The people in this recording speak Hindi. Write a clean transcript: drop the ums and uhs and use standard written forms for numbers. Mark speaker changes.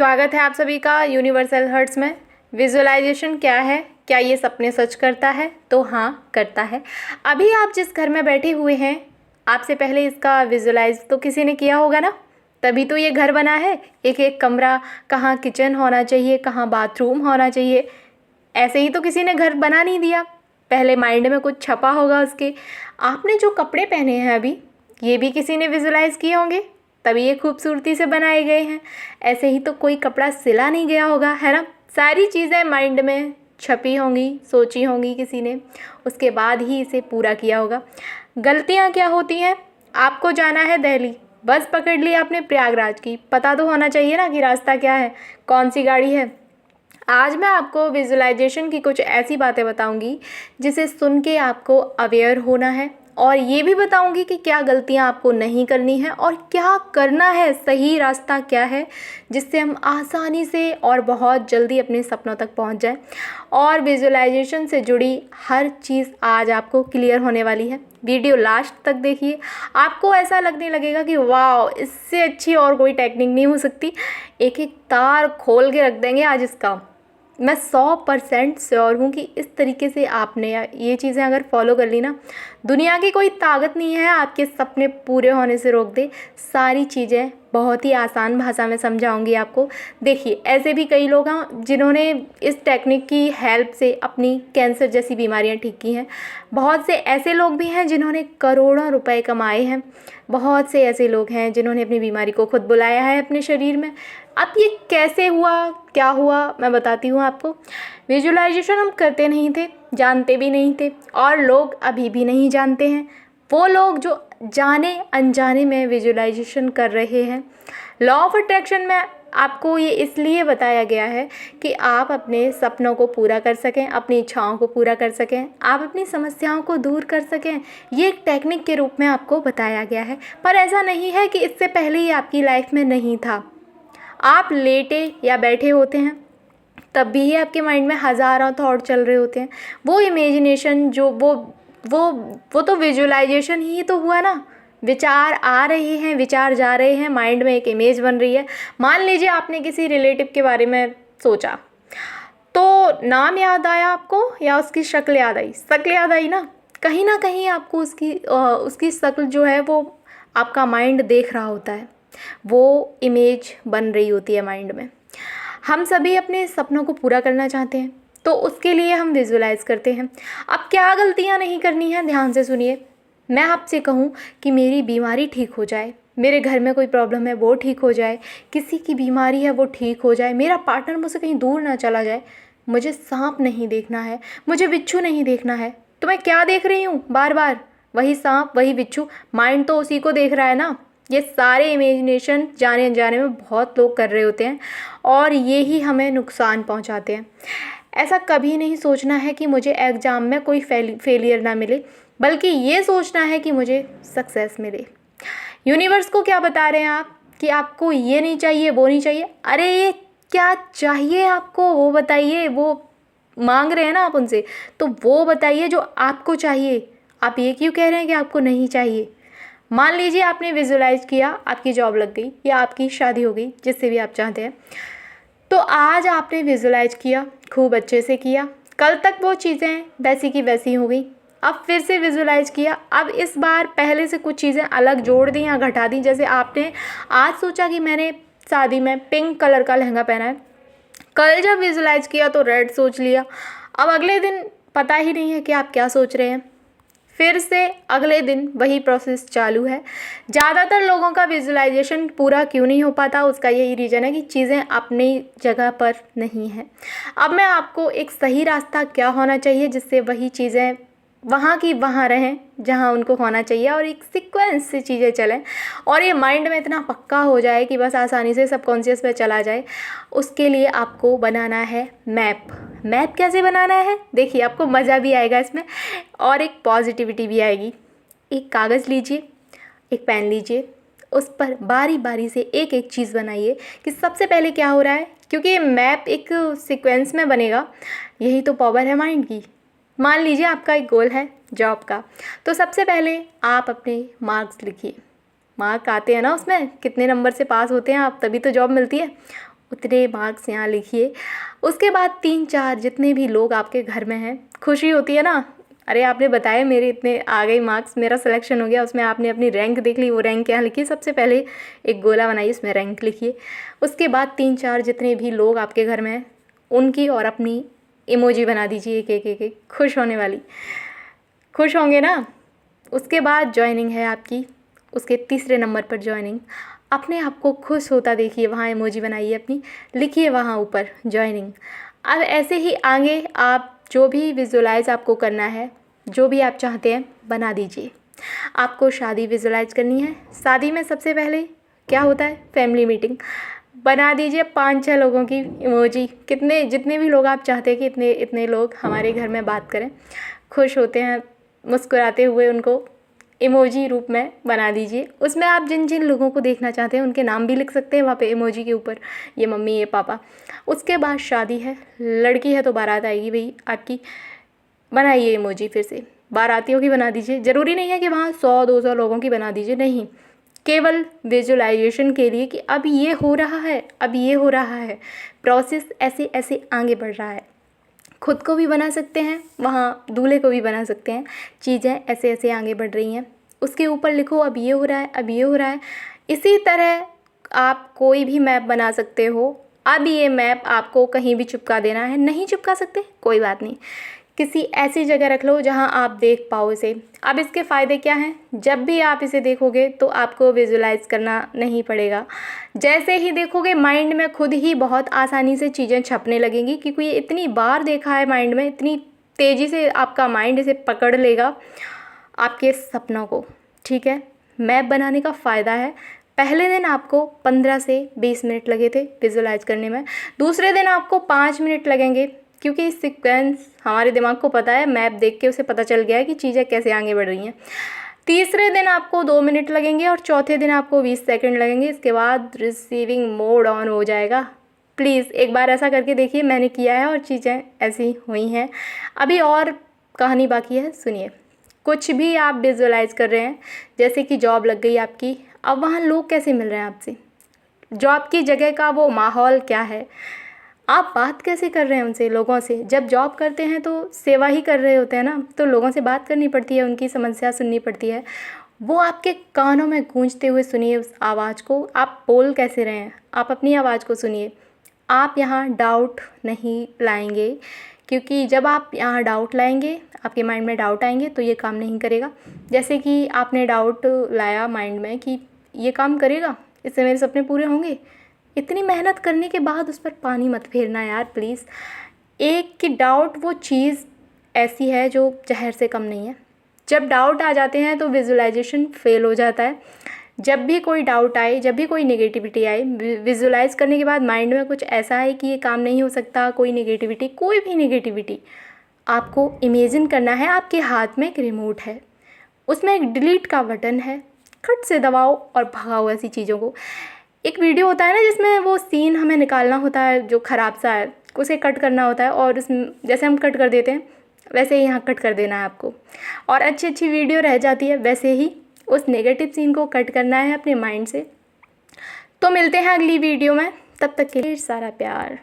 Speaker 1: स्वागत है आप सभी का यूनिवर्सल हर्ट्स में। विजुअलाइजेशन क्या है? क्या ये सपने सच करता है? तो हाँ, करता है। अभी आप जिस घर में बैठे हुए हैं, आपसे पहले इसका विजुअलाइज तो किसी ने किया होगा ना, तभी तो ये घर बना है। एक एक कमरा, कहाँ किचन होना चाहिए, कहाँ बाथरूम होना चाहिए, ऐसे ही तो किसी ने घर बना नहीं दिया। पहले माइंड में कुछ छपा होगा उसके। आपने जो कपड़े पहने हैं अभी, ये भी किसी ने विजुअलाइज किए होंगे, तभी ये खूबसूरती से बनाए गए हैं। ऐसे ही तो कोई कपड़ा सिला नहीं गया होगा, है ना। सारी चीज़ें माइंड में छपी होंगी, सोची होंगी किसी ने, उसके बाद ही इसे पूरा किया होगा। गलतियाँ क्या होती हैं? आपको जाना है दिल्ली, बस पकड़ ली आपने प्रयागराज की, पता तो होना चाहिए ना कि रास्ता क्या है, कौन सी गाड़ी है। आज मैं आपको विजुअलाइजेशन की कुछ ऐसी बातें बताऊंगी जिसे सुन के आपको अवेयर होना है, और ये भी बताऊंगी कि क्या गलतियां आपको नहीं करनी है और क्या करना है, सही रास्ता क्या है, जिससे हम आसानी से और बहुत जल्दी अपने सपनों तक पहुंच जाएं। और विजुअलाइजेशन से जुड़ी हर चीज़ आज आपको क्लियर होने वाली है। वीडियो लास्ट तक देखिए, आपको ऐसा लगने लगेगा कि वाह, इससे अच्छी और कोई टेक्निक नहीं हो सकती। एक एक तार खोल के रख देंगे आज इसका। मैं 100% श्योर हूँ कि इस तरीके से आपने ये चीज़ें अगर फॉलो कर ली ना, दुनिया की कोई ताकत नहीं है आपके सपने पूरे होने से रोक दे। सारी चीज़ें बहुत ही आसान भाषा में समझाऊंगी आपको। देखिए, ऐसे भी कई लोग हैं जिन्होंने इस टेक्निक की हेल्प से अपनी कैंसर जैसी बीमारियां ठीक की हैं। बहुत से ऐसे लोग भी हैं जिन्होंने करोड़ों रुपए कमाए हैं। बहुत से ऐसे लोग हैं जिन्होंने अपनी बीमारी को खुद बुलाया है अपने शरीर में। अब ये कैसे हुआ, क्या हुआ, मैं बताती हूँ आपको। विजुअलाइजेशन हम करते नहीं थे, जानते भी नहीं थे, और लोग अभी भी नहीं जानते हैं। वो लोग जो जाने अनजाने में विजुअलाइजेशन कर रहे हैं। लॉ ऑफ अट्रैक्शन में आपको ये इसलिए बताया गया है कि आप अपने सपनों को पूरा कर सकें, अपनी इच्छाओं को पूरा कर सकें, आप अपनी समस्याओं को दूर कर सकें। ये एक टेक्निक के रूप में आपको बताया गया है। पर ऐसा नहीं है कि इससे पहले ही आपकी लाइफ में नहीं था। आप लेटे या बैठे होते हैं, तब भी आपके माइंड में हज़ारों थॉट चल रहे होते हैं। वो इमेजिनेशन जो वो तो विजुअलाइजेशन ही तो हुआ ना। विचार आ रहे हैं, विचार जा रहे हैं, माइंड में एक इमेज बन रही है। मान लीजिए आपने किसी रिलेटिव के बारे में सोचा, तो नाम याद आया आपको या उसकी शक्ल याद आई? शक्ल याद आई ना कहीं आपको उसकी शक्ल जो है वो आपका माइंड देख रहा होता है, वो इमेज बन रही होती है माइंड में। हम सभी अपने सपनों को पूरा करना चाहते हैं, तो उसके लिए हम विजुअलाइज करते हैं। अब क्या गलतियां नहीं करनी है, ध्यान से सुनिए। मैं आपसे कहूँ कि मेरी बीमारी ठीक हो जाए, मेरे घर में कोई प्रॉब्लम है वो ठीक हो जाए, किसी की बीमारी है वो ठीक हो जाए, मेरा पार्टनर मुझसे कहीं दूर ना चला जाए, मुझे सांप नहीं देखना है, मुझे बिच्छू नहीं देखना है, तो मैं क्या देख रही हूँ बार बार? वही सांप, वही बिच्छू। माइंड तो उसी को देख रहा है ना। ये सारे इमेजिनेशन जाने अनजाने में बहुत लोग कर रहे होते हैं, और ये ही हमें नुकसान पहुंचाते हैं। ऐसा कभी नहीं सोचना है कि मुझे एग्ज़ाम में कोई फेलियर ना मिले, बल्कि ये सोचना है कि मुझे सक्सेस मिले। यूनिवर्स को क्या बता रहे हैं आप कि आपको ये नहीं चाहिए, वो नहीं चाहिए? अरे ये क्या चाहिए आपको, वो बताइए। वो मांग रहे हैं ना आप उनसे, तो वो बताइए जो आपको चाहिए। आप ये क्यों कह रहे हैं कि आपको नहीं चाहिए? मान लीजिए आपने विजुअलाइज किया, आपकी जॉब लग गई या आपकी शादी हो गई, जिससे भी आप चाहते हैं। तो आज आपने विजुअलाइज किया, खूब अच्छे से किया, कल तक वो चीज़ें वैसी की वैसी हो गई। अब फिर से विजुअलाइज किया, अब इस बार पहले से कुछ चीज़ें अलग जोड़ दी या घटा दी। जैसे आपने आज सोचा कि मैंने शादी में पिंक कलर का लहंगा पहना है, कल जब विजुअलाइज किया तो रेड सोच लिया। अब अगले दिन पता ही नहीं है कि आप क्या सोच रहे हैं। फिर से अगले दिन वही प्रोसेस चालू है। ज़्यादातर लोगों का विजुअलाइजेशन पूरा क्यों नहीं हो पाता, उसका यही रीज़न है कि चीज़ें अपनी जगह पर नहीं हैं। अब मैं आपको एक सही रास्ता क्या होना चाहिए जिससे वही चीज़ें वहाँ की वहाँ रहें जहाँ उनको होना चाहिए, और एक सीक्वेंस से चीज़ें चलें, और ये माइंड में इतना पक्का हो जाए कि बस आसानी से सबकॉन्शियस में चला जाए। उसके लिए आपको बनाना है मैप। मैप कैसे बनाना है? देखिए, आपको मज़ा भी आएगा इसमें और एक पॉजिटिविटी भी आएगी। एक कागज़ लीजिए, एक पेन लीजिए, उस पर बारी बारी से एक एक चीज़ बनाइए कि सबसे पहले क्या हो रहा है, क्योंकि ये मैप एक सीक्वेंस में बनेगा। यही तो पावर है माइंड की। मान लीजिए आपका एक गोल है जॉब का, तो सबसे पहले आप अपने मार्क्स लिखिए। मार्क आते हैं ना, उसमें कितने नंबर से पास होते हैं आप, तभी तो जॉब मिलती है। उतने मार्क्स यहाँ लिखिए। उसके बाद 3-4 जितने भी लोग आपके घर में हैं, खुशी होती है ना, अरे आपने बताया मेरे इतने आ गए मार्क्स, मेरा सिलेक्शन हो गया, उसमें आपने अपनी रैंक देख ली, वो रैंक यहाँ लिखिए। सबसे पहले एक गोला बनाइए, उसमें रैंक लिखिए। उसके बाद 3-4 जितने भी लोग आपके घर में हैं उनकी और अपनी इमोजी बना दीजिए, एक खुश होने वाली। खुश होंगे ना। उसके बाद जॉइनिंग है आपकी, उसके तीसरे नंबर पर जॉइनिंग। अपने आप को खुश होता देखिए, वहाँ इमोजी बनाइए अपनी, लिखिए वहाँ ऊपर जॉइनिंग। अब ऐसे ही आगे आप जो भी विजुलाइज़ आपको करना है, जो भी आप चाहते हैं बना दीजिए। आपको शादी विजुलाइज़ करनी है, शादी में सबसे पहले क्या होता है, फैमिली मीटिंग। बना दीजिए 5-6 लोगों की इमोजी, कितने जितने भी लोग आप चाहते हैं कि इतने इतने लोग हमारे घर में बात करें, खुश होते हैं, मुस्कुराते हुए, उनको इमोजी रूप में बना दीजिए। उसमें आप जिन जिन लोगों को देखना चाहते हैं उनके नाम भी लिख सकते हैं वहाँ पे इमोजी के ऊपर, ये मम्मी, ये पापा। उसके बाद शादी है, लड़की है तो बारात आएगी भाई आपकी, बनाइए इमोजी फिर से, बारातियों की बना दीजिए। ज़रूरी नहीं है कि वहाँ 100-200 लोगों की बना दीजिए, नहीं, केवल विजुलाइजेशन के लिए कि अब ये हो रहा है, अब ये हो रहा है, प्रोसेस ऐसे ऐसे आगे बढ़ रहा है। खुद को भी बना सकते हैं, वहाँ दूल्हे को भी बना सकते हैं, चीज़ें ऐसे ऐसे आगे बढ़ रही हैं, उसके ऊपर लिखो अब ये हो रहा है, अब ये हो रहा है। इसी तरह आप कोई भी मैप बना सकते हो। अब ये मैप आपको कहीं भी चिपका देना है, नहीं चिपका सकते कोई बात नहीं, किसी ऐसी जगह रख लो जहाँ आप देख पाओ इसे। अब इसके फ़ायदे क्या हैं, जब भी आप इसे देखोगे तो आपको विजुलाइज़ करना नहीं पड़ेगा। जैसे ही देखोगे माइंड में खुद ही बहुत आसानी से चीज़ें छपने लगेंगी, क्योंकि ये इतनी बार देखा है माइंड में, इतनी तेज़ी से आपका माइंड इसे पकड़ लेगा आपके सपनों को। ठीक है, मैप बनाने का फ़ायदा है, पहले दिन आपको 15 से 20 मिनट लगे थे विजुलाइज़ करने में, दूसरे दिन आपको 5 मिनट लगेंगे, क्योंकि सीक्वेंस हमारे दिमाग को पता है, मैप देख के उसे पता चल गया है कि चीज़ें कैसे आगे बढ़ रही हैं। तीसरे दिन आपको 2 मिनट लगेंगे और चौथे दिन आपको 20 सेकंड लगेंगे। इसके बाद रिसीविंग मोड ऑन हो जाएगा। प्लीज़ एक बार ऐसा करके देखिए, मैंने किया है और चीज़ें ऐसी हुई हैं। अभी और कहानी बाकी है, सुनिए। कुछ भी आप विजुलाइज़ कर रहे हैं, जैसे कि जॉब लग गई आपकी, अब वहाँ लोग कैसे मिल रहे हैं आपसे, जॉब की जगह का वो माहौल क्या है, आप बात कैसे कर रहे हैं उनसे, लोगों से। जब जॉब करते हैं तो सेवा ही कर रहे होते हैं ना, तो लोगों से बात करनी पड़ती है, उनकी समस्या सुननी पड़ती है। वो आपके कानों में गूंजते हुए सुनिए उस आवाज़ को, आप बोल कैसे रहे हैं, आप अपनी आवाज़ को सुनिए। आप यहाँ डाउट नहीं लाएंगे, क्योंकि जब आप यहाँ डाउट लाएंगे, आपके माइंड में डाउट आएंगे तो ये काम नहीं करेगा। जैसे कि आपने डाउट लाया माइंड में कि ये काम करेगा, इससे मेरे सपने पूरे होंगे, इतनी मेहनत करने के बाद उस पर पानी मत फेरना यार प्लीज़। एक कि डाउट वो चीज़ ऐसी है जो जहर से कम नहीं है। जब डाउट आ जाते हैं तो विजुलाइजेशन फेल हो जाता है। जब भी कोई डाउट आए, जब भी कोई नेगेटिविटी आए, विजुलाइज करने के बाद माइंड में कुछ ऐसा है कि ये काम नहीं हो सकता, कोई नेगेटिविटी, कोई भी नेगेटिविटी, आपको इमेजिन करना है आपके हाथ में एक रिमोट है, उसमें एक डिलीट का बटन है, खट से दबाओ और भगाओ ऐसी चीज़ों को। एक वीडियो होता है ना जिसमें वो सीन हमें निकालना होता है जो ख़राब सा है, उसे कट करना होता है, और उसमें जैसे हम कट कर देते हैं वैसे ही यहाँ कट कर देना है आपको, और अच्छी अच्छी वीडियो रह जाती है। वैसे ही उस नेगेटिव सीन को कट करना है अपने माइंड से। तो मिलते हैं अगली वीडियो में, तब तक के लिए सारा प्यार।